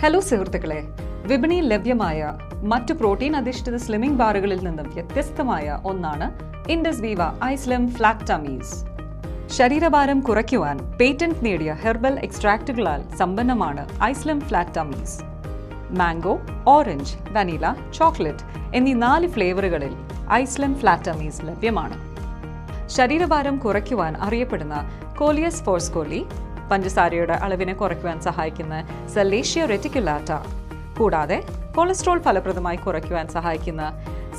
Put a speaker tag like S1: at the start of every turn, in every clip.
S1: Hello സുഹൃത്തുക്കളെ, വിപണിയിൽ ലഭ്യമായ മറ്റു പ്രോട്ടീൻ അധിഷ്ഠിത സ്ലിമ്മിംഗ് ബാറുകളിൽ നിന്നും വ്യത്യസ്തമായ ഒന്നാണ് ഇൻഡസ് വീവ ഐസ്ലിം ഫ്ലാറ്റ് ടമ്മീസ്. ശരീരഭാരം കുറയ്ക്കുവാൻ പേറ്റന്റ് നേടിയ ഹെർബൽ എക്സ്ട്രാക്റ്റുകളാൽ സമ്പന്നമാണ് ഐസ്ലിം flat tummies. Mango, orange, vanilla, chocolate എന്നീ 4 ഫ്ലേവറുകളിൽ ഐസ്ലിം ഫ്ലാറ്റ് ടമ്മീസ് ലഭ്യമാണ്. ശരീരഭാരം കുറയ്ക്കുവാൻ അറിയപ്പെടുന്ന കോലിയസ് ഫോർസ്കോലി, പഞ്ചസാരയുടെ അളവിനെ കുറയ്ക്കുവാൻ സഹായിക്കുന്ന സലേഷ്യ റെറ്റിക്കുലാറ്റ, കൂടാതെ കൊളസ്ട്രോൾ ഫലപ്രദമായി കുറയ്ക്കുവാൻ സഹായിക്കുന്ന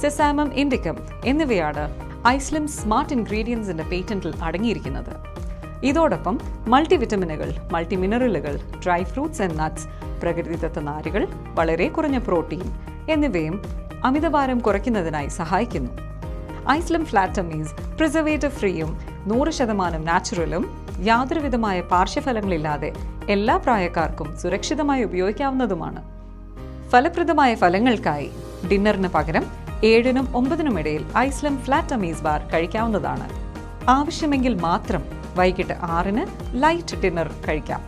S1: സെസാമം ഇൻഡിക്കം എന്നിവയാണ് ഐസ്ലിം സ്മാർട്ട് ഇൻഗ്രീഡിയൻസിന്റെ പേറ്റന്റിൽ അടങ്ങിയിരിക്കുന്നത്. ഇതോടൊപ്പം മൾട്ടിവിറ്റമിനുകൾ, മൾട്ടിമിനറലുകൾ, ഡ്രൈ ഫ്രൂട്ട്സ് ആൻഡ് നട്ട്സ്, പ്രകൃതിദത്ത നാരുകൾ, വളരെ കുറഞ്ഞ പ്രോട്ടീൻ എന്നിവയും അമിതഭാരം കുറയ്ക്കുന്നതിനായി സഹായിക്കുന്നു. ഐസ്ലിം ഫ്ലാറ്റ് ടമ്മീസ് പ്രിസർവേറ്റീവ് ഫ്രീയും 100% നാച്ചുറലും യാതൊരുവിധമായ പാർശ്വഫലങ്ങളില്ലാതെ എല്ലാ പ്രായക്കാർക്കും സുരക്ഷിതമായി ഉപയോഗിക്കാവുന്നതുമാണ്. ഫലപ്രദമായ ഫലങ്ങൾക്കായി ഡിന്നറിന് പകരം 7-നും 9-നും ഇടയിൽ ഐസ്ലിം ഫ്ലാറ്റ് ടമ്മീസ് ബാർ കഴിക്കാവുന്നതാണ്. ആവശ്യമെങ്കിൽ മാത്രം വൈകിട്ട് 6-ന് ലൈറ്റ് ഡിന്നർ കഴിക്കാം.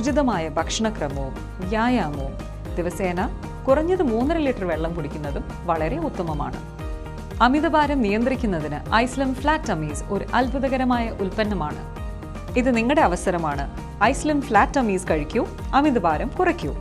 S1: ഉചിതമായ ഭക്ഷണക്രമവും വ്യായാമവും ദിവസേന കുറഞ്ഞത് 3.5 ലിറ്റർ വെള്ളം കുടിക്കുന്നതും വളരെ ഉത്തമമാണ്. അമിതഭാരം നിയന്ത്രിക്കുന്നതിന് ഐസ്ലിം ഫ്ലാറ്റ് ടമ്മീസ് ഒരു അത്ഭുതകരമായ ഉൽപ്പന്നമാണ്. ഇത് നിങ്ങളുടെ അവസരമാണ്. ഐസ്ലിം ഫ്ലാറ്റ് ടമ്മീസ് കഴിക്കൂ, അമിതഭാരം കുറയ്ക്കൂ.